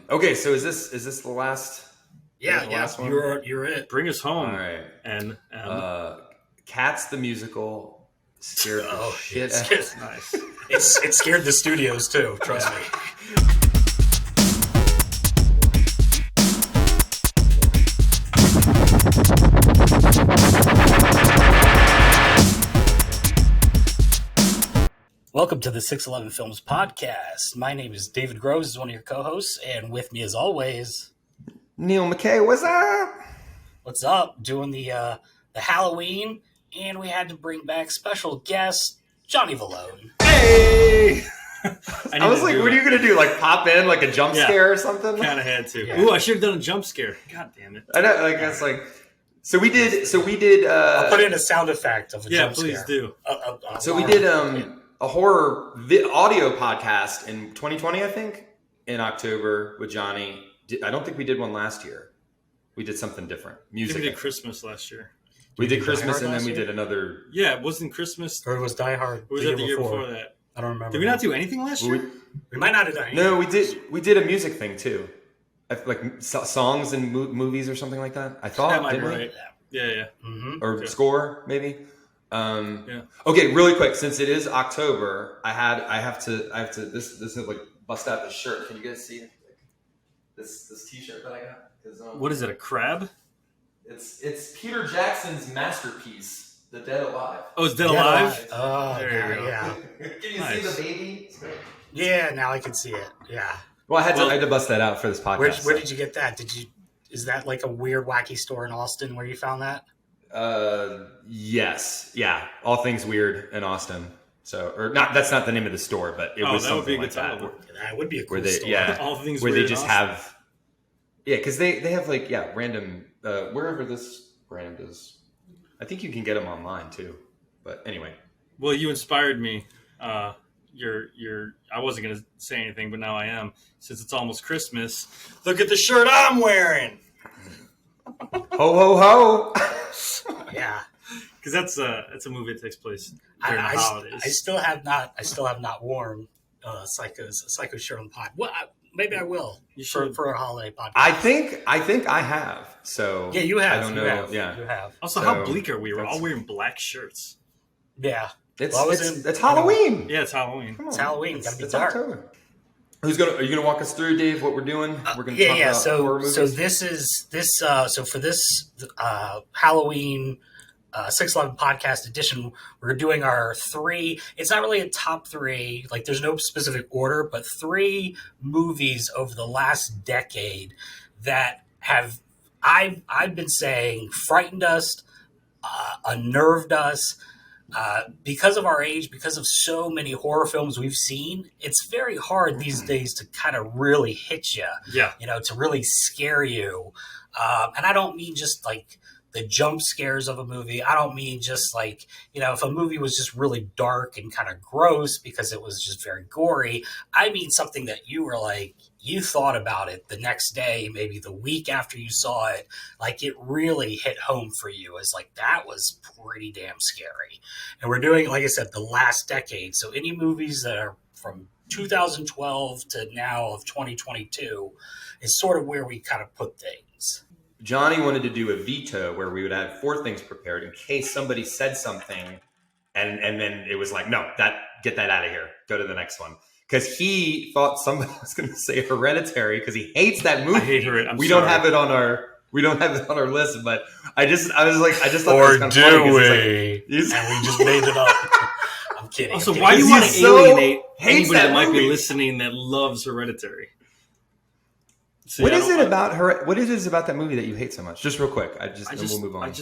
Okay, so is this the last? Yeah, the yeah. last one? You're it. Bring us home. All right. And Cats the musical scared the shit out. It's nice. It scared the studios too. Trust me. Welcome to the 611 Films podcast. My name is David Groves, is one of your co-hosts, and with me as always, Neil McKay, what's up? what's up? Doing the Halloween, and we had to bring back special guest Johnny Vallone. Hey! I was to like, do what are it. you gonna do? Like pop in like a jump Yeah. scare or something? Kind of had to. Yeah. Ooh, I should have done a jump scare. God damn it. I know, like that's like. So we did. I'll put in a sound effect of a Yeah, jump please scare. do. So we did a horror audio podcast in 2020, I think, in October with Johnny. I don't think we did one last year. We did something different. I think Music. we did Christmas last year. We did Die Christmas Hard and then last we year? did another. Yeah, it wasn't Christmas. Or it was Die Hard. Or was that the year before that? I don't remember. Did we not do anything last year? We might not have done anything. No, we did. We did a music thing too, like songs and movies or something like that. I thought That might be didn't we? right. Yeah. Mm-hmm. Or Okay. score maybe. Yeah. Okay, really quick, since it is October, I have to this is like bust out the shirt. Can you guys see this T-shirt that I got? 'Cause, What is it, a crab? It's Peter Jackson's masterpiece, The Dead Alive. Oh, it's Dead Alive? Oh, There you go. yeah. Can you Nice. see the baby? Yeah, now I can see it. Yeah. Well, I had to bust that out for this podcast. Where did you get that? Is that like a weird, wacky store in Austin where you found that? Yes, yeah, all things weird in Austin. So, or not. That's not the name of the store, but it was that would be something a like good that. title. That would be a cool Where they, store. yeah, All things where they weird in just Austin. have, yeah, because they have like random wherever this brand is. I think you can get them online too. But anyway, Well, you inspired me. I wasn't going to say anything, but now I am. Since it's almost Christmas, look at the shirt I'm wearing. ho ho ho! Yeah. Because that's a movie that takes place during the I holidays. still have not worn Psycho's shirt on the pod. Well, maybe I will. You for should. a holiday podcast. I think I have. So Yeah, you have. I don't you know. have, Yeah, you have. Also, So, how bleak are we? We're all that's- wearing black shirts. Yeah. it's Well, I was it's Halloween. Yeah, it's Halloween. Come on. It's Halloween. Gotta be It's dark. October. Are you gonna walk us through, Dave, what we're doing? We're gonna talk about horror movies. So for this Halloween 611 podcast edition, we're doing our three. It's not really a top three. Like there's no specific order, but three movies over the last decade that have I've been saying frightened us, unnerved us. Because of our age, because of so many horror films we've seen, it's very hard these days to kind of really hit you, Yeah. to really scare you. And I don't mean just like the jump scares of a movie. I don't mean just like, if a movie was just really dark and kind of gross because it was just very gory. I mean something that you were like, you thought about it the next day, maybe the week after you saw it, like it really hit home for you as like, that was pretty damn scary. And we're doing, like I said, the last decade. So any movies that are from 2012 to now of 2022 is sort of where we kind of put things. Johnny wanted to do a veto where we would have 4 things prepared in case somebody said something, and then it was like, no, get that out of here. Go to the next one. Because he thought somebody was going to say Hereditary because he hates that movie. I hate her. We don't have it on our list, but I just thought it was kind of funny. 'Cause And we he's just made it up. I'm kidding. Also, I'm why do kidding. you want to He's so alienate hates anybody that that might be movie. listening that loves Hereditary? See, What I is don't- it about her? What is it about that movie that you hate so much? Just real quick. Then we'll move on.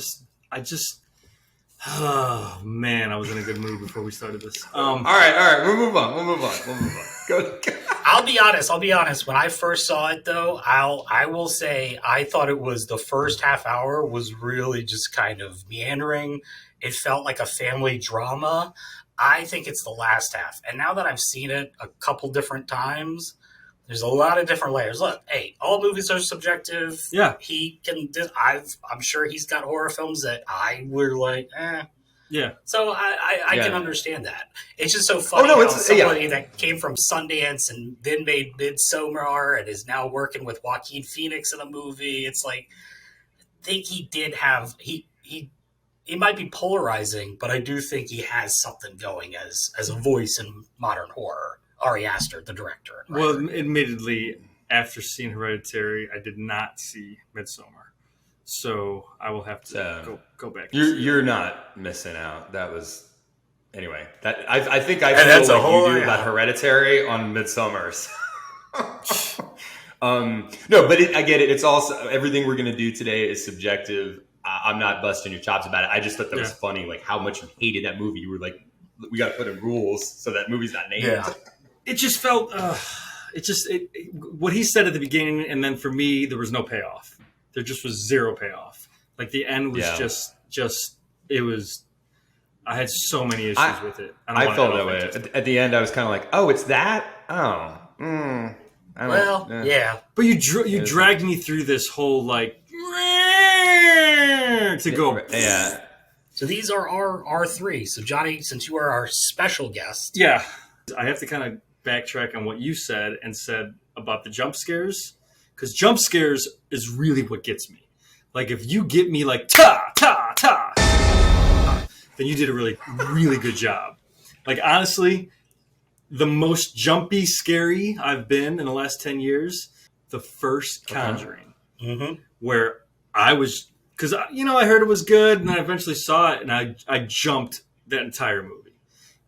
Oh man, I was in a good mood before we started this. All right. We'll move on. Go. I'll be honest. When I first saw it, though, I will say I thought it was the first half hour was really just kind of meandering. It felt like a family drama. I think it's the last half. And now that I've seen it a couple different times, there's a lot of different layers. Look, hey, all movies are subjective. Yeah. I'm sure he's got horror films that I were like, Yeah. So I can Yeah. understand that. It's just so funny no, how it's- somebody that came from Sundance and then made Midsommar and is now working with Joaquin Phoenix in a movie. It's like, I think he did have he might be polarizing, but I do think he has something going as a voice in modern horror. Ari Aster, the director. and Well, writer. admittedly, after seeing Hereditary, I did not see Midsommar, so I will have to So, go back. And see You're not missing out. That was anyway. That I think I And feel that's a like whole- you do yeah. about Hereditary on Midsommars. No, but I get it. It's also everything we're gonna do today is subjective. I'm not busting your chops about it. I just thought that was funny, like how much you hated that movie. You were like, we got to put in rules so that movie's not named. Yeah. It just felt. What he said at the beginning, and then for me, there was no payoff. There just was zero payoff. Like the end was just. It was. I had so many issues with it. I felt that way. At the end, I was kind of like, "Oh, it's that." Oh, yeah. But you dragged me through this whole like to go. Yeah. So these are our three. So Johnny, since you are our special guest, Yeah, I have to kind of backtrack on what you said and said about the jump scares, because jump scares is really what gets me. Like if you get me like ta ta ta, then you did a really really good job. Like honestly, the most jumpy scary I've been in the last 10 years, the first Conjuring, where I was, because I heard it was good and I eventually saw it and I jumped that entire movie.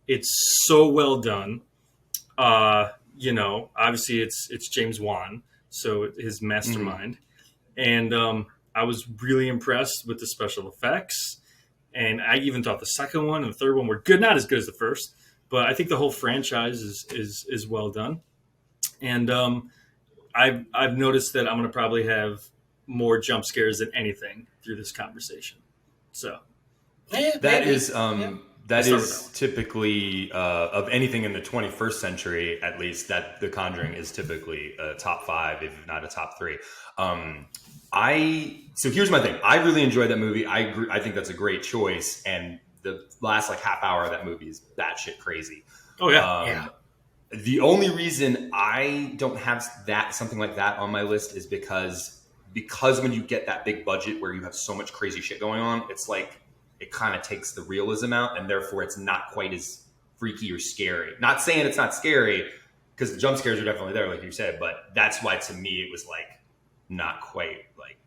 It's so well done. Obviously it's James Wan, so his mastermind. And I was really impressed with the special effects. And I even thought the second one and the third one were good, not as good as the first, but I think the whole franchise is well done. And I've noticed that I'm going to probably have more jump scares than anything through this conversation. So that is typically of anything in the 21st century, at least, that The Conjuring is typically a top 5, if not a top 3. So here's my thing. I really enjoyed that movie. I agree. I think that's a great choice. And the last like half hour of that movie is batshit crazy. Oh yeah. The only reason I don't have something like that on my list is because when you get that big budget where you have so much crazy shit going on, it's like it kind of takes the realism out, and therefore it's not quite as freaky or scary. Not saying it's not scary, because the jump scares are definitely there, like you said, but that's why to me it was like not quite like,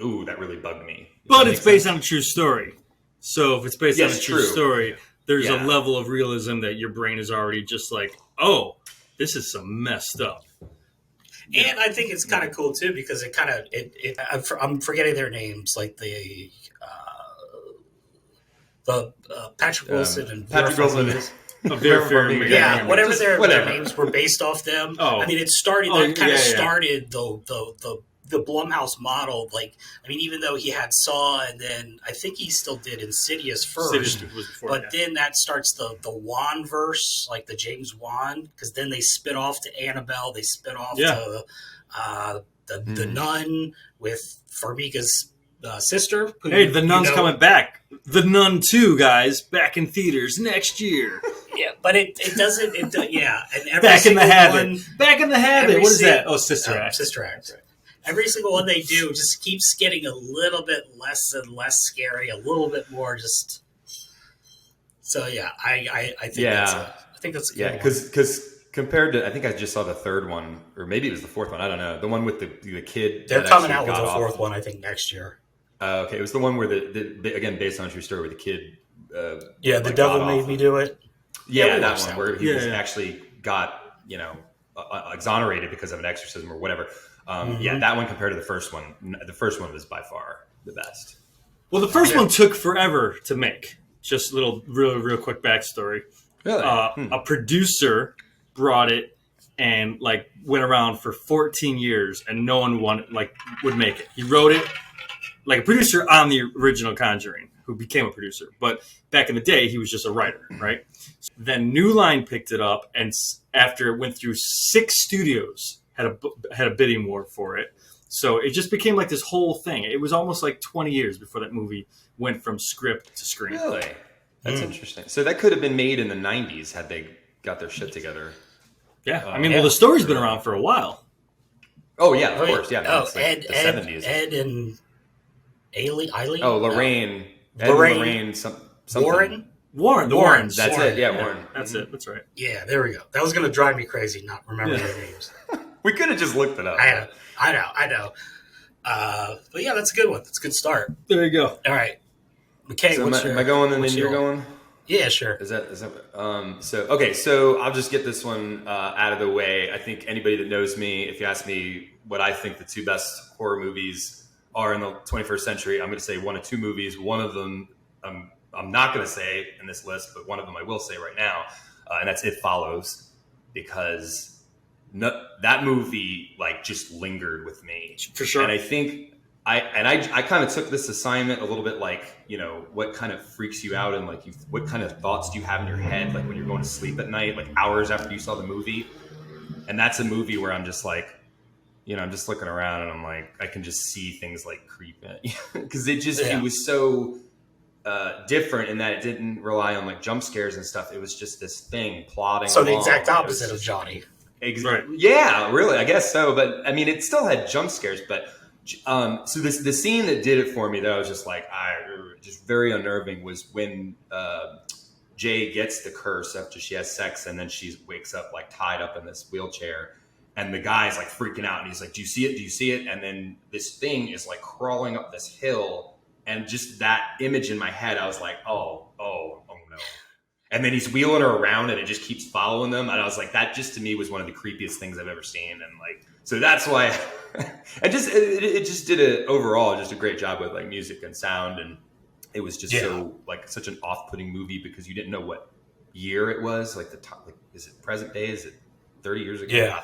ooh, that really bugged me. But it's based on a true story. So if it's based on a true story, there's a level of realism that your brain is already just like, oh, this is some messed up. And I think it's kind of cool too, because it kind of I'm forgetting their names, like the Patrick Wilson and Patrick Wilson. Whatever their names were based off them. Oh. I mean, it started started the Blumhouse model. Like, I mean, even though he had Saw, and then I think he still did Insidious first. Insidious was before, but then that starts the Wan verse, like the James Wan, because then they spit off to Annabelle. They spit off to the Nun with Farmiga's sister. Hey, the Nun's coming back. The Nun 2, guys, back in theaters next year. Yeah, but it doesn't. And every Back in the Habit. One, back in the Habit. What is that? Oh, Sister Act. Sister Act. Every single one they do just keeps getting a little bit less and less scary, a little bit more just. So yeah, I think that's a good one. Because compared to, I think I just saw the third one, or maybe it was the fourth one. I don't know. The one with the kid. They're coming out with the fourth one, I think, next year. Okay, it was the one where the again based on a true story where the kid. The devil made me do it. Yeah, that one where he actually got exonerated because of an exorcism or whatever. Yeah, that one compared to the first one was by far the best. Well, the first one took forever to make. Just a little, real quick backstory. Really? A producer brought it and went around for 14 years, and no one would make it. He wrote it like a producer on the original Conjuring, who became a producer. But back in the day, he was just a writer, right? Then New Line picked it up, and after it went through 6 studios, had a bidding war for it. So it just became like this whole thing. It was almost like 20 years before that movie went from script to screen. Really? That's interesting. So that could have been made in the 90s had they got their shit together. Yeah. Well, the story's been around for a while. Oh, yeah, of course. Yeah, Oh, it's like the 70s. Ed and Eileen? Oh, Lorraine. No. Ed and Lorraine, something. Warren. The Warrens. That's Warren. it. Yeah, Warren. That's it. That's right. Yeah, there we go. That was going to drive me crazy not remembering their names. We could have just looked it up. I know. But yeah, that's a good one. That's a good start. There you go. All right. McKay, So am I going and then you're going? Yeah, sure. Is that so I'll just get this one out of the way. I think anybody that knows me, if you ask me what I think the two best horror movies are in the 21st century, I'm going to say one of two movies. One of them I'm not going to say in this list, but one of them I will say right now, and that's It Follows, because that movie like just lingered with me for sure. And I think I kind of took this assignment a little bit like, what kind of freaks you out and like what kind of thoughts do you have in your head like when you're going to sleep at night, like hours after you saw the movie. And that's a movie where I'm just like, I'm just looking around and I'm like, I can just see things like creeping because it was so different in that it didn't rely on like jump scares and stuff. It was just this thing plodding So along. the exact opposite of Johnny. Right. Yeah, really, I guess so. But I mean, it still had jump scares. But so the scene that did it for me that I was just like, just very unnerving was when Jay gets the curse after she has sex and then she wakes up like tied up in this wheelchair. And the guy's like freaking out and he's like, do you see it? Do you see it? And then this thing is like crawling up this hill. And just that image in my head, I was like, oh no. And then he's wheeling her around and it just keeps following them. And I was like, that just to me was one of the creepiest things I've ever seen. And like, so that's why it just did overall just a great job with like music and sound. And it was just so like such an off-putting movie because you didn't know what year it was. Like is it present day? Is it 30 years ago? Yeah.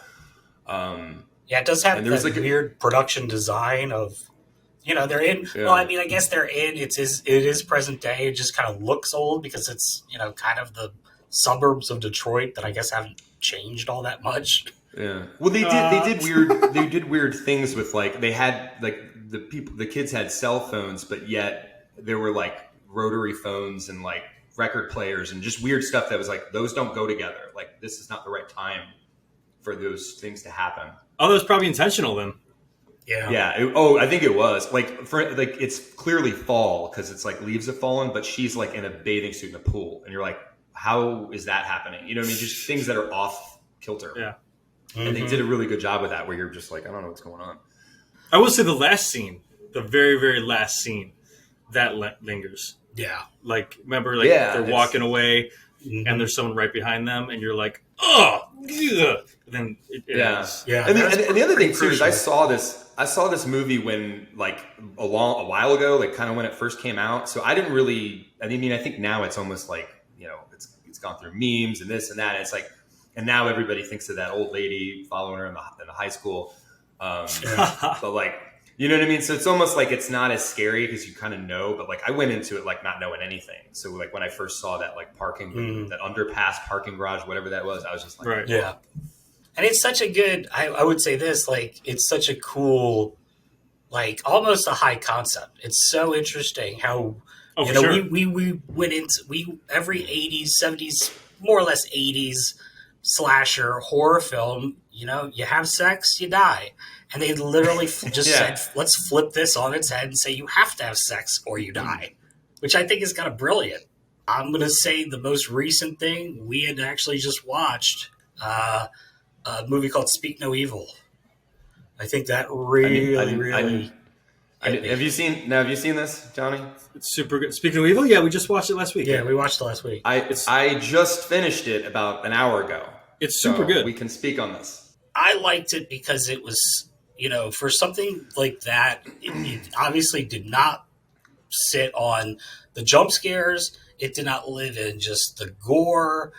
It does have that like weird production design of, they're in. Yeah. Well, I mean, I guess they're in. It is present day. It just kind of looks old because it's kind of the suburbs of Detroit that I guess haven't changed all that much. Yeah. Well, they did weird things with like they had like the kids had cell phones, but yet there were like rotary phones and like record players and just weird stuff that was like those don't go together. Like this is not the right time for those things to happen. Oh, that was probably intentional then. Yeah. Yeah. I think it was it's clearly fall because it's like leaves have fallen, but she's like in a bathing suit in a pool, and you're like, how is that happening? You know what I mean? Just things that are off kilter. Yeah. And they did a really good job with that, where you're just like, I don't know what's going on. I will say the last scene, the very, very last scene, that lingers. Yeah. Like, remember, like they're walking away, and there's someone right behind them, and you're like, oh, ugh. Then it ends. Yeah. And the other thing too is I saw this movie when like a while ago, like kind of when it first came out. So I didn't really. I mean, I think now it's almost like it's gone through memes and this and that. And it's like, and now everybody thinks of that old lady following her in the high school. But like, you know what I mean? So it's almost like it's not as scary because you kind of know. But like I went into it like not knowing anything. So like when I first saw that like parking, that underpass parking garage, whatever that was, I was just like, right. Yeah. And it's such a good, I would say this, like, it's such a cool, like, almost a high concept. It's so interesting how, sure. we went into, every 80s, 70s, more or less 80s slasher horror film, you have sex, you die. And they literally just said, let's flip this on its head and say you have to have sex or you die, which I think is kind of brilliant. I'm going to say the most recent thing we had actually just watched, a movie called Speak No Evil. I think that really. Have you seen this, Johnny? It's super good. Speaking of Evil, we just watched it last week. Yeah, we watched it last week. I just finished it about an hour ago. It's super good. We can speak on this. I liked it because it was, for something like that, it obviously did not sit on the jump scares. It did not live in just the gore.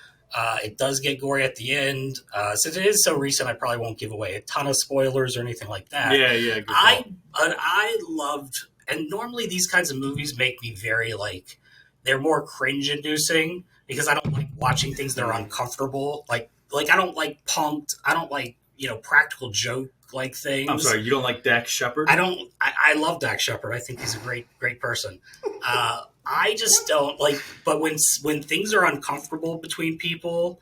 It does get gory at the end. Since it is so recent, I probably won't give away a ton of spoilers or anything like that. Yeah. I loved, and normally these kinds of movies make me very like, they're more cringe-inducing because I don't like watching things that are uncomfortable. Like I don't like Punk'd. I don't like, practical joke like things. I'm sorry, you don't like Dax Shepard? I don't. I love Dax Shepard. I think he's a great person. I just don't like. But when things are uncomfortable between people,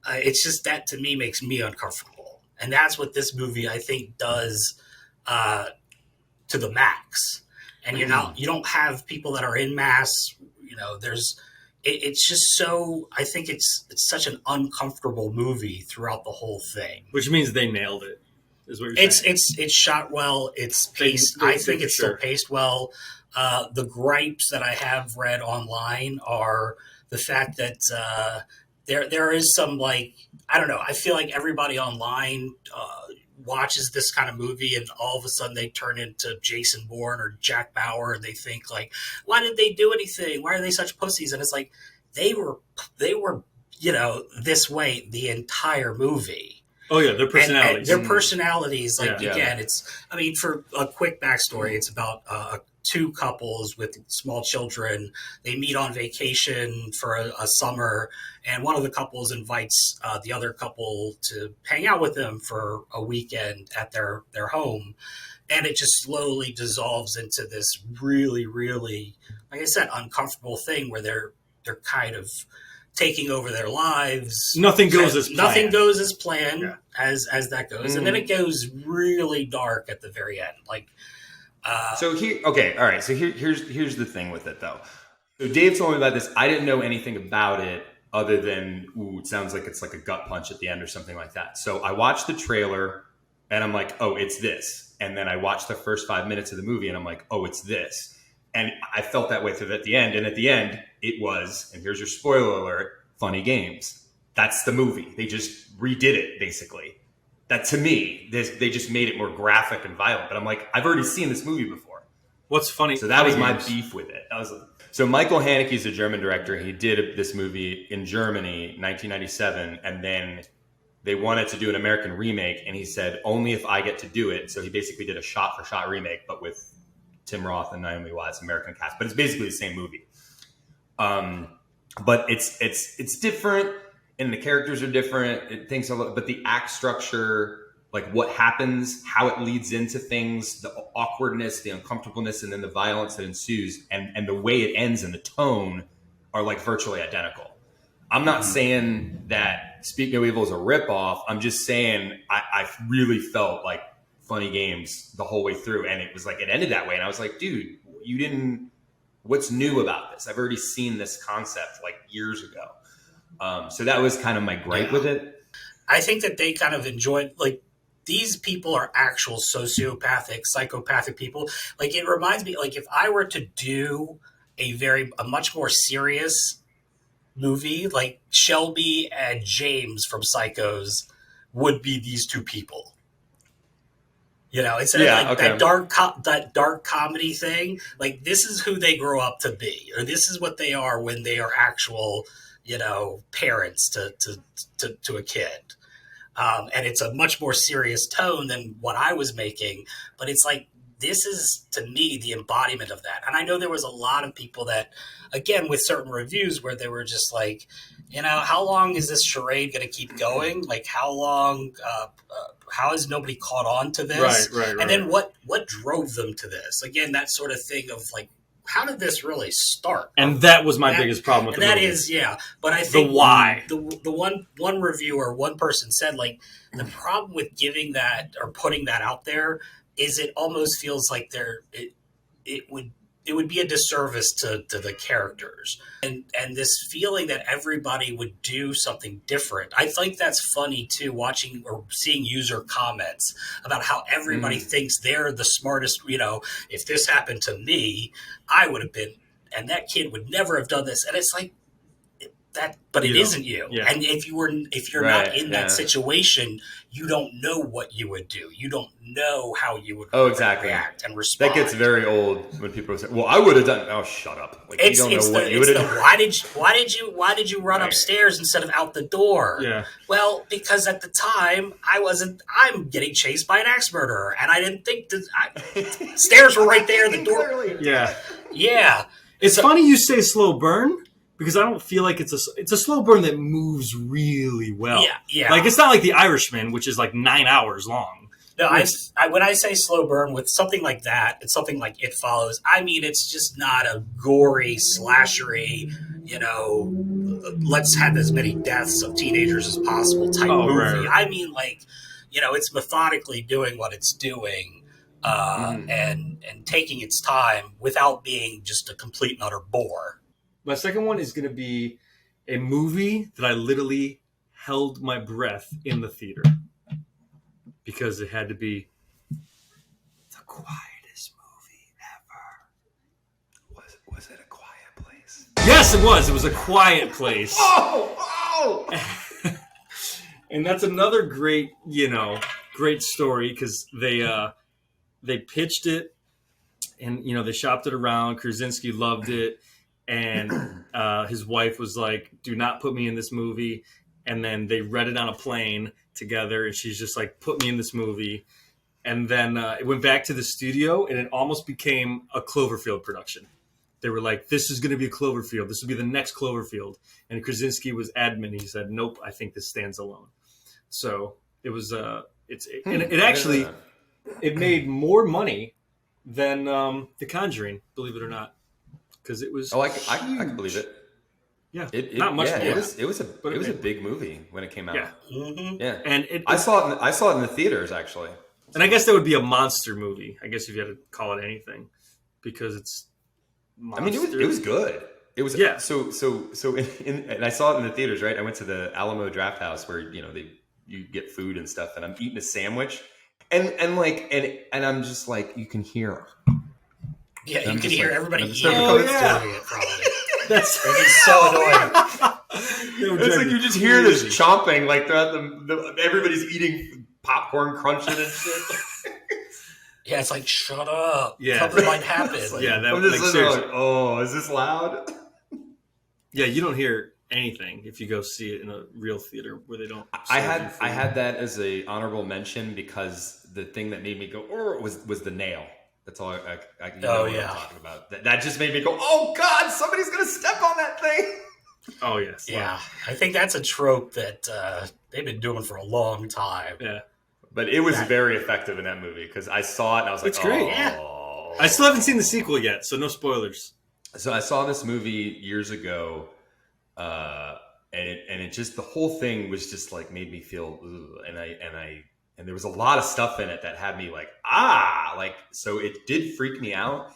it's just that to me makes me uncomfortable, and that's what this movie I think does to the max. And you don't have people that are in mass. It's just so. I think it's such an uncomfortable movie throughout the whole thing. Which means they nailed it. Is what you're saying? It's shot well. It's paced. I think it's still paced well. The gripes that I have read online are the fact that there is some I don't know. I feel like everybody online watches this kind of movie and all of a sudden they turn into Jason Bourne or Jack Bauer and they think why did they do anything? Why are they such pussies? And it's like they were this way the entire movie. Oh yeah, their personalities. And their personalities, Yeah. For a quick backstory, it's about two couples with small children. They meet on vacation for a summer, and one of the couples invites the other couple to hang out with them for a weekend at their home. And it just slowly dissolves into this really, really, like I said, uncomfortable thing where they're kind of taking over their lives. Nothing goes as planned. Nothing goes as planned as that goes. And then it goes really dark at the very end. So here's the thing with it though. So Dave told me about this. I didn't know anything about it other than, it sounds like it's like a gut punch at the end or something like that. So I watched the trailer and I'm like, oh, it's this. And then I watched the first 5 minutes of the movie and I'm like, oh, it's this. And I felt that way through at the end. And at the end, it was, and here's your spoiler alert, Funny Games. That's the movie. They just redid it, basically. That to me, they just made it more graphic and violent. But I'm like, I've already seen this movie before. What's funny? So that was my beef with it. So Michael Haneke's a German director. He did this movie in Germany, 1997, and then they wanted to do an American remake, and he said, only if I get to do it. So he basically did a shot-for-shot remake, but with Tim Roth and Naomi Watts, American cast. But it's basically the same movie. But it's different, and the characters are different. Things but the act structure, like what happens, how it leads into things, the awkwardness, the uncomfortableness, and then the violence that ensues, and the way it ends and the tone are like virtually identical. I'm not saying that Speak No Evil is a ripoff. I'm just saying I really felt like Funny Games the whole way through, and it was like it ended that way, and I was like, dude, you didn't. What's new about this? I've already seen this concept like years ago. So that was kind of my gripe with it. I think that they kind of enjoyed these people are actual sociopathic, psychopathic people. It reminds me, if I were to do a much more serious movie, like Shelby and James from Psychos would be these two people. Instead of that dark comedy thing, this is who they grow up to be, or this is what they are when they are actual, parents to a kid. And it's a much more serious tone than what I was making, but it's this is, to me, the embodiment of that. And I know there was a lot of people that, again, with certain reviews where they were just how long is this charade going to keep going? How long, how has nobody caught on to this? Right. And then what drove them to this? Again, that sort of thing of how did this really start? And that was my biggest problem with the movie. That is, yeah. But I think the why. The one reviewer, one person said, the problem with giving that or putting that out there is it almost feels like it would be a disservice to the characters. And this feeling that everybody would do something different. I think that's funny too, watching or seeing user comments about how everybody thinks they're the smartest. If this happened to me, I would have been, and that kid would never have done this. And it's that, but it isn't you. Yeah. And if you're not in that situation, you don't know what you would do. You don't know how you would react and respond. That gets very old when people say, "Well, I would have done." Oh, shut up! You don't know what you would have done. Why did you run upstairs instead of out the door? Yeah. Well, because at the time I'm getting chased by an axe murderer, and I didn't think that stairs were right there. The door. Yeah. Yeah. It's funny you say slow burn, because I don't feel like it's a slow burn that moves really well. Yeah. Like it's not like The Irishman, which is like 9 hours long. No, when I say slow burn with something like that, it's something like It Follows. I mean, it's just not a gory, slashery, let's have as many deaths of teenagers as possible type movie. Right. I mean, like, it's methodically doing what it's doing and taking its time without being just a complete and utter bore. My second one is going to be a movie that I literally held my breath in the theater. Because it had to be the quietest movie ever. Was it A Quiet Place? Yes, it was. It was A Quiet Place. Oh! And that's another great story because they pitched it and they shopped it around. Krasinski loved it, and his wife was like, "Do not put me in this movie." And then they read it on a plane together, and she's just like, "Put me in this movie." And then it went back to the studio, and it almost became a Cloverfield production. They were like, "This is going to be a Cloverfield. This will be the next Cloverfield." And Krasinski was adamant. He said, "Nope, I think this stands alone." So it was it made more money than The Conjuring, believe it or not, because it was. Oh, I can believe it. Yeah, not much. Yeah, more. It was a big movie when it came out. Yeah, yeah. And I saw it in the theaters actually. And I guess that would be a monster movie. I guess if you had to call it anything, because it's. Monster. I mean, it was good. It was So and I saw it in the theaters. Right, I went to the Alamo Draft House where you get food and stuff, and I'm eating a sandwich, and I'm just like, you can hear. Yeah, you can hear everybody eating. It probably. That's so annoying. It's like you just hear this chomping like throughout everybody's eating popcorn, crunching and shit. Yeah, it's like, shut up. Yeah. Something might happen. Yeah, that I'm was just seriously. like, oh, is this loud? Yeah, you don't hear anything if you go see it in a real theater where they don't. I had that as a honorable mention because the thing that made me go was the nail. That's all I know what I'm talking about. That just made me go, oh God, somebody's gonna step on that thing. Oh yes. Yeah, I think that's a trope that they've been doing for a long time. Yeah, but it was very effective in that movie because I saw it and I was like, it's great. Oh. Yeah. I still haven't seen the sequel yet, so no spoilers. So I saw this movie years ago, and it just the whole thing was just like made me feel, and there was a lot of stuff in it that had me like, so it did freak me out.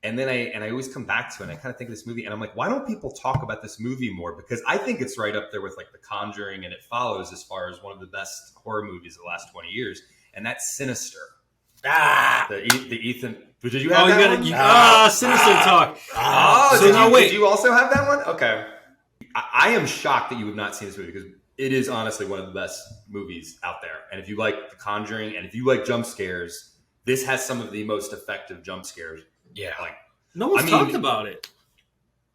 And then I always come back to it and I kind of think of this movie and I'm like, why don't people talk about this movie more? Because I think it's right up there with like The Conjuring and It Follows as far as one of the best horror movies of the last 20 years. And that's Sinister. The Ethan. Did you have that one? Sinister talk. Did you also have that one? Okay. I am shocked that you have not seen this movie because it is honestly one of the best movies out there. And if you like The Conjuring and if you like jump scares, this has some of the most effective jump scares. Yeah. Like, no one's talked about it.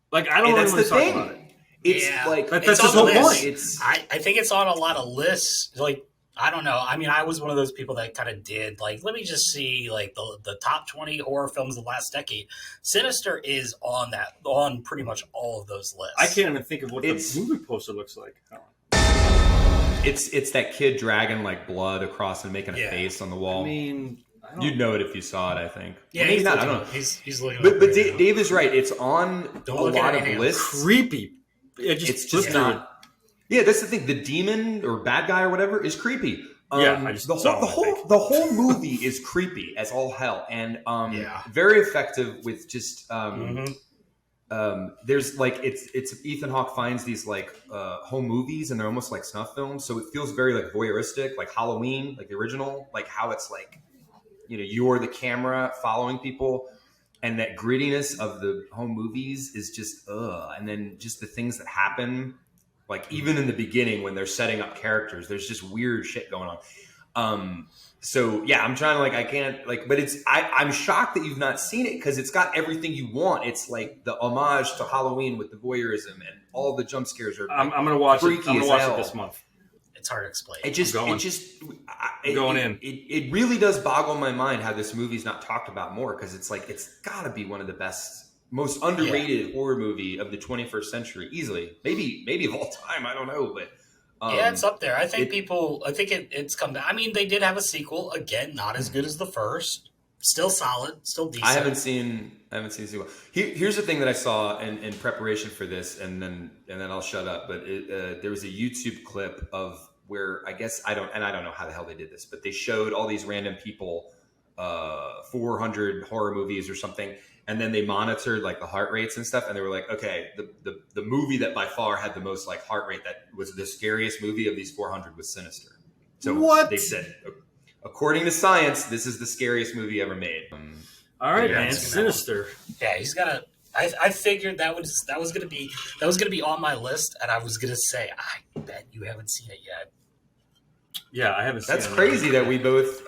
Like, I don't know anyone's talking about it. It's like, that's his whole point. I think it's on a lot of lists. Like, I don't know. I mean, I was one of those people that kind of did, like, let me just see, like, the top 20 horror films of the last decade. Sinister is on pretty much all of those lists. I can't even think of what the movie poster looks like. It's that kid dragging, like, blood across and making a face on the wall. I mean... You'd know it if you saw it, I think. Yeah, maybe not. I don't know. He's looking. But Dave is right. It's on a lot of lists. Creepy. It's just not. Yeah, that's the thing. The demon or bad guy or whatever is creepy. The whole movie is creepy as all hell, and very effective with just. There's like it's Ethan Hawke finds these like home movies and they're almost like snuff films, so it feels very like voyeuristic, like Halloween, like the original, like how it's like. You're the camera following people, and that grittiness of the home movies is just and then just the things that happen, like even in the beginning when they're setting up characters, there's just weird shit going on. So yeah, I'm trying to like I can't like, but I'm shocked that you've not seen it because it's got everything you want. It's like the homage to Halloween with the voyeurism and all the jump scares are. I'm gonna watch it. I'm gonna watch it this month. It's hard to explain. It really does boggle my mind how this movie's not talked about more because it's like it's got to be one of the best most underrated horror movie of the 21st century, easily. Maybe of all time. I don't know, but Yeah, it's up there. I think it, it's come down. I mean, they did have a sequel. Again, not as good as the first. Still solid, still I decent. haven't seen the sequel. Here's the thing that I saw in preparation for this, and then I'll shut up. But there was a YouTube clip of where I guess I don't know how the hell they did this, but they showed all these random people 400 horror movies or something, and then they monitored like the heart rates and stuff, and they were like, okay, the movie that by far had the most like heart rate, that was the scariest movie of these 400, was Sinister. So What? they said, according to science, this is the scariest movie ever made. All right, Yeah, man. Sinister. Yeah, he's got to. I figured that was gonna be on my list, and I was gonna say, I bet you haven't seen it yet. Yeah, I haven't seen That's it. crazy that we both,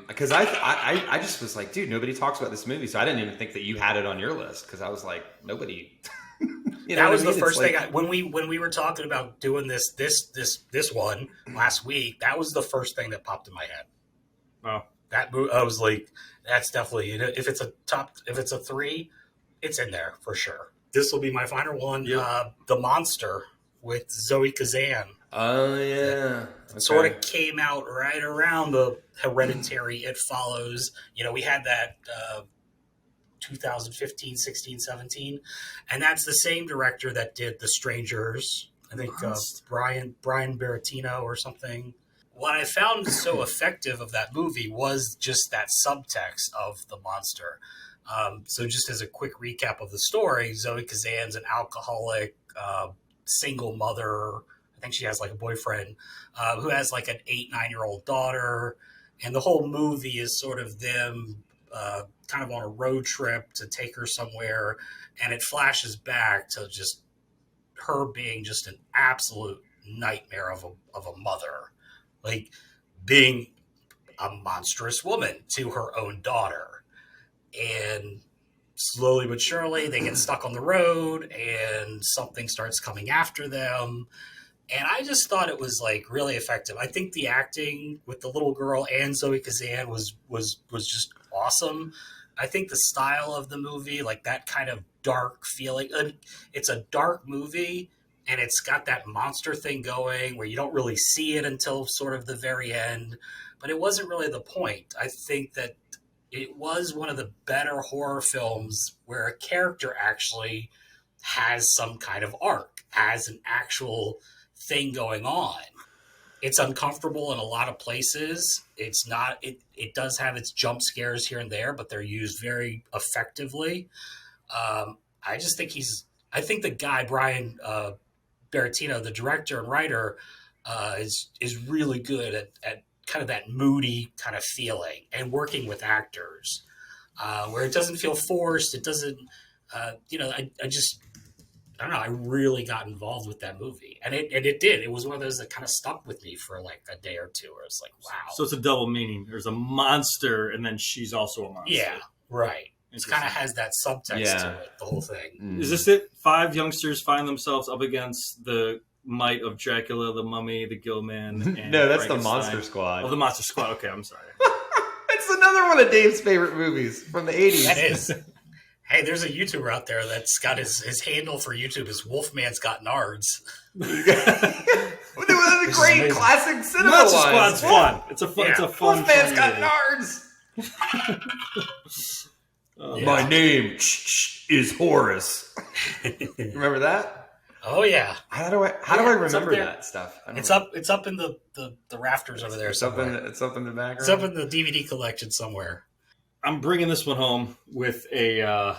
because I just was like, dude, nobody talks about this movie, so I didn't even think that you had it on your list, because I was like, nobody. That was the first thing when we were talking about doing this one last week. That was the first thing that popped in my head. Wow. I was like, that's definitely, if it's a 3, it's in there for sure. This will be my final one. Yep. The Monster with Zoe Kazan. Oh yeah, okay. Sort of came out right around the Hereditary. It Follows. We had that 2015, 16, 17, and that's the same director that did The Strangers. I think Brian Bertino or something. What I found so effective of that movie was just that subtext of the monster. So just as a quick recap of the story, Zoe Kazan's an alcoholic, single mother. I think she has like a boyfriend who has like an 8-9-year-old daughter. And the whole movie is sort of them kind of on a road trip to take her somewhere. And it flashes back to just her being just an absolute nightmare of a mother. Like being a monstrous woman to her own daughter. And slowly but surely they get stuck on the road and something starts coming after them. And I just thought it was like really effective. I think the acting with the little girl and Zoe Kazan was just awesome. I think the style of the movie, like that kind of dark feeling, it's a dark movie and it's got that monster thing going where you don't really see it until sort of the very end, but it wasn't really the point. I think that it was one of the better horror films where a character actually has some kind of arc, has an actual thing going on. It's uncomfortable in a lot of places. It's not, it does have its jump scares here and there, but they're used very effectively. I just think I think the guy, Brian Bertino, the director and writer, is really good at kind of that moody kind of feeling and working with actors where it doesn't feel forced. It doesn't, I don't know. I really got involved with that movie, and it did. It was one of those that kind of stuck with me for like a day or two. Where it's like, wow. So it's a double meaning. There's a monster, and then she's also a monster. Yeah, right. It kind of has that subtext to it. The whole thing. Is this it? 5 youngsters find themselves up against the might of Dracula, the Mummy, the Gillman. And no, that's the Monster Squad. Oh, the Monster Squad. Okay, I'm sorry. It's another one of Dave's favorite movies from the 80s. That is. Hey, there's a YouTuber out there that's got his handle for YouTube is Wolfman's Got Nards. One of the great classic cinema Monster lines. Squad's fun. It's a fun. Yeah. It's a fun. Wolfman's Got Nards. My name is Horace. Remember that? Oh yeah. How do I remember that stuff? It's up in the rafters over there. It's up in the background. It's up in the DVD collection somewhere. I'm bringing this one home with an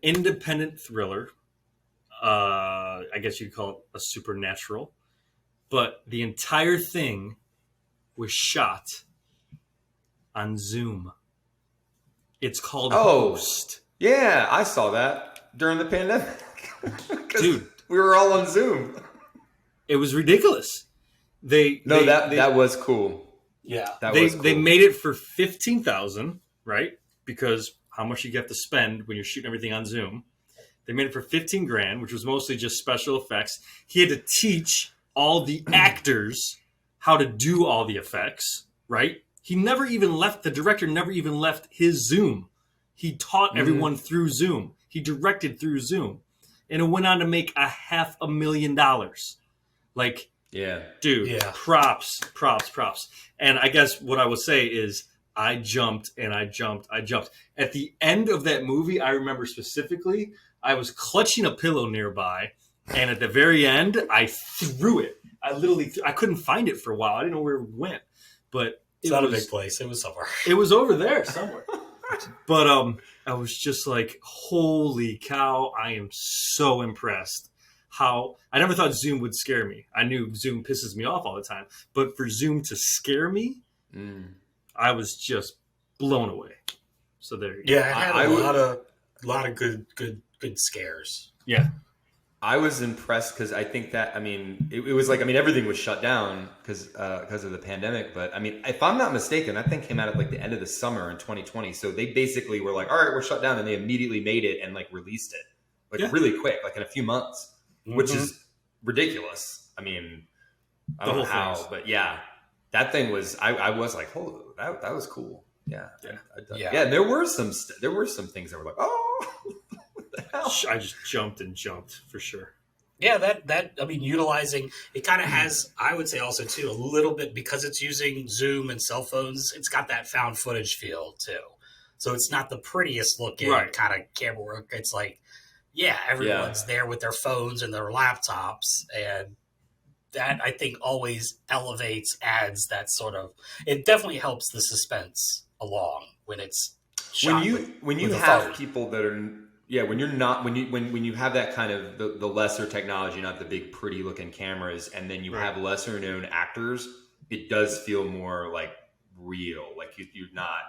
independent thriller. I guess you'd call it a supernatural, but the entire thing was shot on Zoom. It's called Host. Yeah, I saw that during the pandemic. Dude, we were all on Zoom. It was ridiculous. That was cool. Yeah, they made it for $15,000, right? Because how much you have to spend when you're shooting everything on Zoom. They made it for $15,000, which was mostly just special effects. He had to teach all the actors how to do all the effects, right? The director never even left his Zoom. He taught everyone through Zoom. He directed through Zoom, and it went on to make $500,000. Like, Yeah. dude, Yeah. props. And I guess what I will say is I jumped and I jumped. At the end of that movie, I remember specifically, I was clutching a pillow nearby, and at the very end, I threw it. I literally, I couldn't find it for a while. I didn't know where it went, but It's not a big place. It was somewhere. it was over there somewhere. But I was just like, holy cow, I am so impressed. How I never thought Zoom would scare me. I knew Zoom pisses me off all the time, but for Zoom to scare me, I was just blown away. So there you go. Yeah, it had a lot of good scares. Yeah. I was impressed because I think that, I mean, it was like, I mean, everything was shut down because of the pandemic. But I mean, if I'm not mistaken, that thing came out at like the end of the summer in 2020. So they basically were like, all right, we're shut down. And they immediately made it and like released it like really quick, like in a few months, which is ridiculous. I mean, I don't know how, but yeah, that thing was, I was like, oh, that was cool. Yeah. Yeah. And there were some things that were like, oh, what the hell? I just jumped for sure. Yeah, that I mean, utilizing it kind of has, I would say also too, a little bit because it's using Zoom and cell phones. It's got that found footage feel too. So it's not the prettiest looking kind of camera work. It's like, everyone's there with their phones and their laptops, and that I think always adds that sort of. It definitely helps the suspense along when it's shot when you have people that are. Yeah, when you have that kind of the lesser technology, not the big pretty looking cameras, and then you have lesser known actors, it does feel more like real. Like you're not,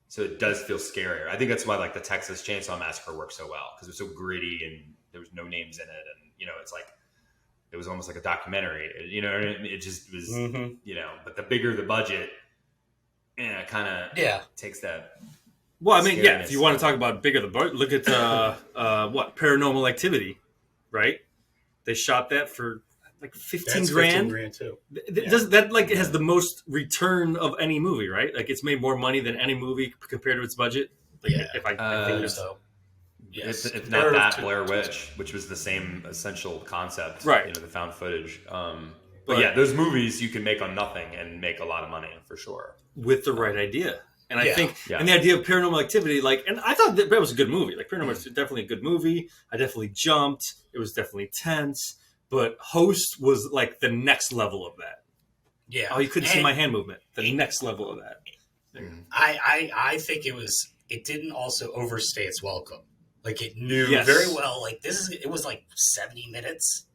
so it does feel scarier. I think that's why like the Texas Chainsaw Massacre works so well, because it was so gritty and there was no names in it, and it's like it was almost like a documentary. It just was but the bigger the budget, it kind of takes that. Well, I mean, if you want to talk about bigger the budget, look at Paranormal Activity, right? They shot that for like 15 grand. 15 grand too. It has the most return of any movie, right? Like it's made more money than any movie compared to its budget. Like, I think so. Yes. If not that, Blair Witch, which was the same essential concept, right? The found footage. But yeah, those movies you can make on nothing and make a lot of money for sure with the right idea. And I think, and the idea of Paranormal Activity, and I thought that was a good movie. Like Paranormal was definitely a good movie. I definitely jumped. It was definitely tense. But Host was like the next level of that. Yeah. Oh, you couldn't see my hand movement. The next level of that. I think it didn't also overstay its welcome. Like it knew very well. Like it was like 70 minutes.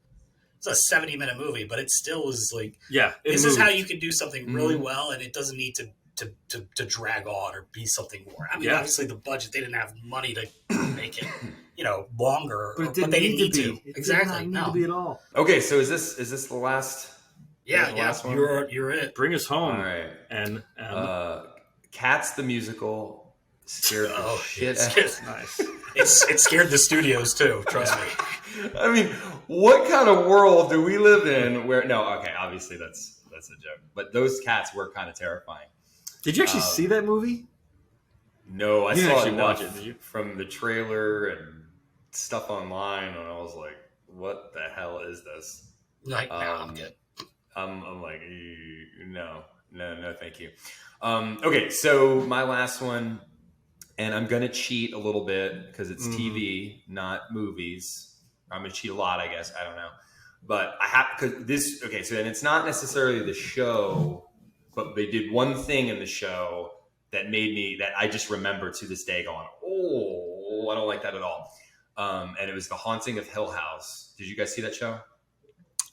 It's a 70-minute movie, but it still was like, this is how you can do something really well, and it doesn't need to drag on or be something more. I mean, obviously the budget, they didn't have money to make it, longer, but they didn't need to. Exactly. Not need to be at all. Okay, so is this the last? Yeah, last one? You're it. Bring us home. All right. And Cats the musical scared the shit. Nice. It scared the studios too. Trust me. I mean, what kind of world do we live in where? No, okay, obviously that's a joke, but those cats were kind of terrifying. Did you actually see that movie? No, I saw it watch it. Did you? From the trailer and stuff online, and I was like, "What the hell is this?" Like, no, I'm good. I'm like, no, thank you. Okay, so my last one, and I'm gonna cheat a little bit because it's TV, not movies. I'm gonna cheat a lot, I guess. I don't know, but I have because this. Okay, so then it's not necessarily the show. But they did one thing in the show that I just remember to this day going, oh, I don't like that at all. And it was The Haunting of Hill House. Did you guys see that show?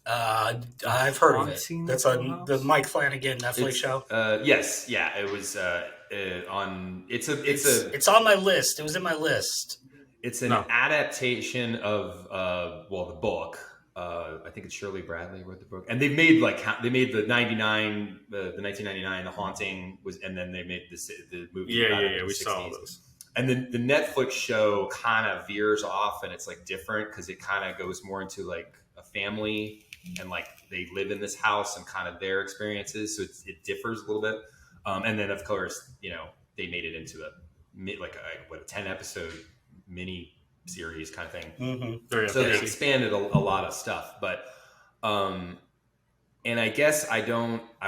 I've heard of it. That's on the Mike Flanagan Netflix show. Yes. Yeah. It was on, it's on my list. It was in my list. It's an adaptation of, the book. I think it's Shirley Bradley wrote the book, and they made the 99, the 1999, The Haunting and then they made the movie. Yeah. We saw all those. And then the Netflix show kind of veers off, and it's like different because it kind of goes more into like a family and like they live in this house and kind of their experiences, so it differs a little bit. And then of course, they made it into a 10 episode mini series kind of thing. Mm-hmm. So they expanded a lot of stuff, but and I guess I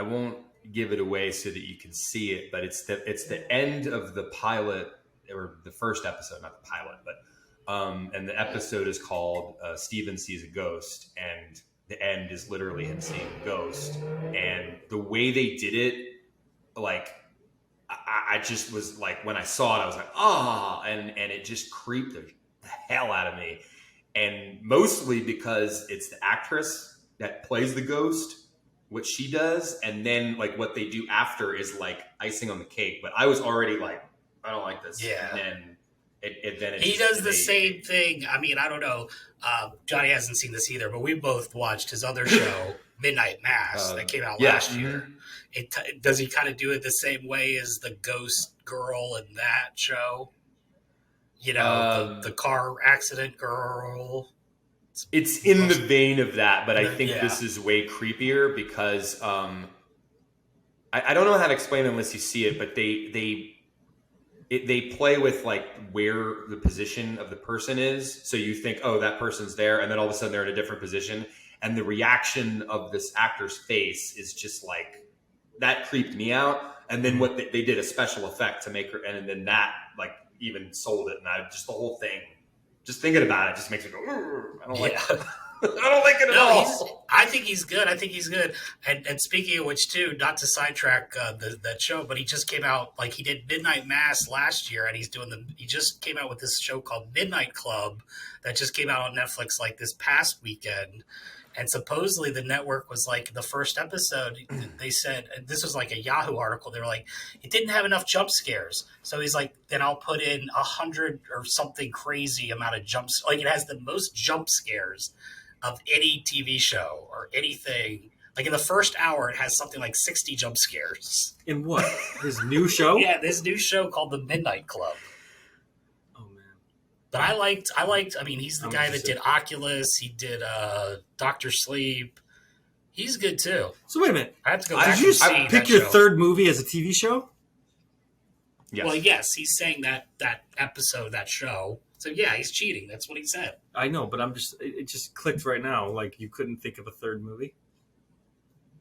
won't give it away so that you can see it, but it's the end of the pilot, or the first episode, not the pilot, but and the episode is called Steven Sees a Ghost, and the end is literally him seeing a ghost. And the way they did it, like, I just was like, when I saw it, I was like, and it just creeped the hell out of me. And mostly because it's the actress that plays the ghost, what she does, and then like what they do after is like icing on the cake. But I was already like, I don't like this. Yeah. And then he does the same thing. I mean, I don't know. Johnny hasn't seen this either, but we both watched his other show, Midnight Mass, that came out last year. Does he kind of do it the same way as the ghost girl in that show? You know, the car accident girl. It's in the vein of that, but I think this is way creepier because I don't know how to explain it unless you see it, but they play with like where the position of the person is. So you think, oh, that person's there, and then all of a sudden they're in a different position, and the reaction of this actor's face is just like, that creeped me out. And then what they did a special effect to make her, and then that like even sold it, and I just, the whole thing, just thinking about it just makes me go, I don't like it. I don't like it at all. I think he's good. And speaking of which, too, not to sidetrack that show, but he just came out, like, he did Midnight Mass last year, and he just came out with this show called Midnight Club that just came out on Netflix like this past weekend. And supposedly the network was like, the first episode, they said, this was like a Yahoo article, they were like, it didn't have enough jump scares. So he's like, then I'll put in 100 or something crazy amount of jumps. Like, it has the most jump scares of any TV show or anything. Like, in the first hour, it has something like 60 jump scares. In what? His new show? Yeah, this new show called The Midnight Club. But I liked. I mean, he's the guy that did Oculus. He did Doctor Sleep. He's good too. So wait a minute. I have to go back Did you pick your third movie as a TV show? Yes. Well, yes, he's saying that episode, that show. So yeah, he's cheating. That's what he said. I know, but it just clicked right now. Like, you couldn't think of a third movie.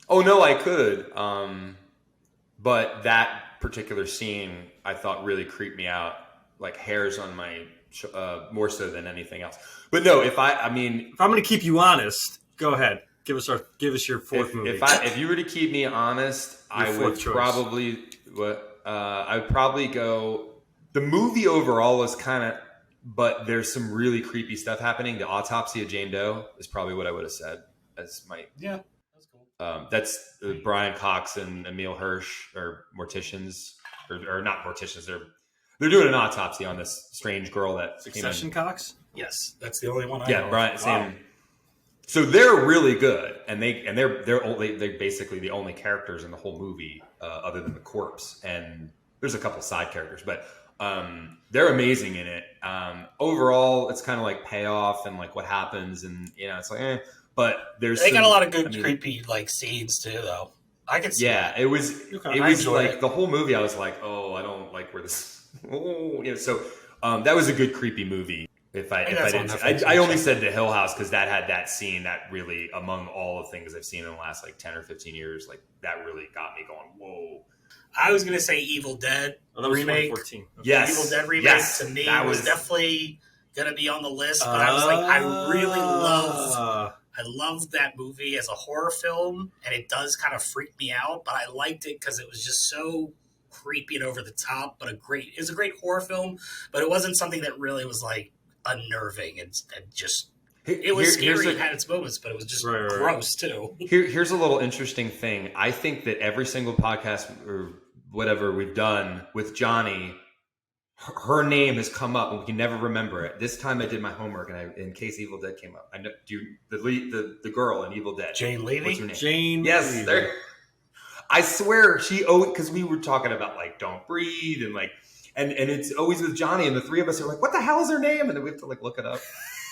Oh no, I could. But that particular scene I thought really creeped me out. Like, hairs on my more so than anything else. But no, if I'm going to keep you honest, go ahead. Give us your fourth movie. If you were to keep me honest, I would probably go. The movie overall is kind of, but there's some really creepy stuff happening. The Autopsy of Jane Doe is probably what I would have said as my that's cool. That's Brian Cox and Emil Hirsch are morticians or not morticians. They're doing an autopsy on this strange girl that Succession Cox. Yes, that's the only one I know. Yeah, Brian. Wow. So they're really good, and they're basically the only characters in the whole movie, other than the corpse. And there's a couple side characters, but they're amazing in it. Overall, it's kind of like payoff and like what happens, and it's like, But they got a lot of good creepy like scenes too, though. I can see. Yeah, it was like the whole movie. I was like, oh, I don't like where this. Oh, so that was a good creepy movie. I only said The Hill House because that had that scene that really, among all the things I've seen in the last like 10 or 15 years, like that really got me going, whoa. I was gonna say Evil Dead remake. 2014. Okay. Yes, Evil Dead remake to me was definitely gonna be on the list, but I was like, I loved that movie as a horror film, and it does kind of freak me out, but I liked it because it was just so creepy and over the top, but it was a great horror film, but it wasn't something that really was like unnerving and just it was scary and had its moments, but it was just gross too. Here's a little interesting thing. I think that every single podcast or whatever we've done with Johnny, her name has come up and we can never remember it. This time I did my homework and in case Evil Dead came up. I know the girl in Evil Dead. Jane Levy? What's her name? Jane Yes, Levy. there. I swear because we were talking about like Don't Breathe and like and it's always with Johnny and the three of us are like, what the hell is her name? And then we have to like look it up.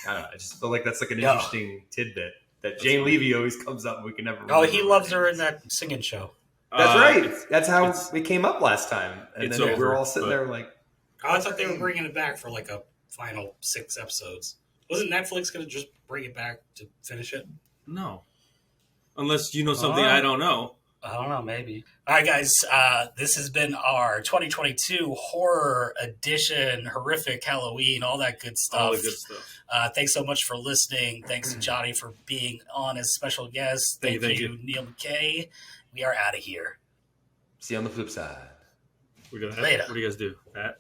I don't know. I just feel like that's like an interesting tidbit that Jane Levy always comes up and we can never remember. Oh, he loves her in that singing show. That's right. That's how we came up last time. And then we were all sitting there like... Oh, I thought they were bringing it back for like a final 6 episodes. Wasn't Netflix going to just bring it back to finish it? No. Unless you know something I don't know. I don't know, maybe. All right, guys. This has been our 2022 horror edition, horrific Halloween, all that good stuff. All the good stuff. Thanks so much for listening. Thanks to Johnny for being on as special guest. Thank you, Neil McKay. We are out of here. See you on the flip side. Later. What do you guys do? That?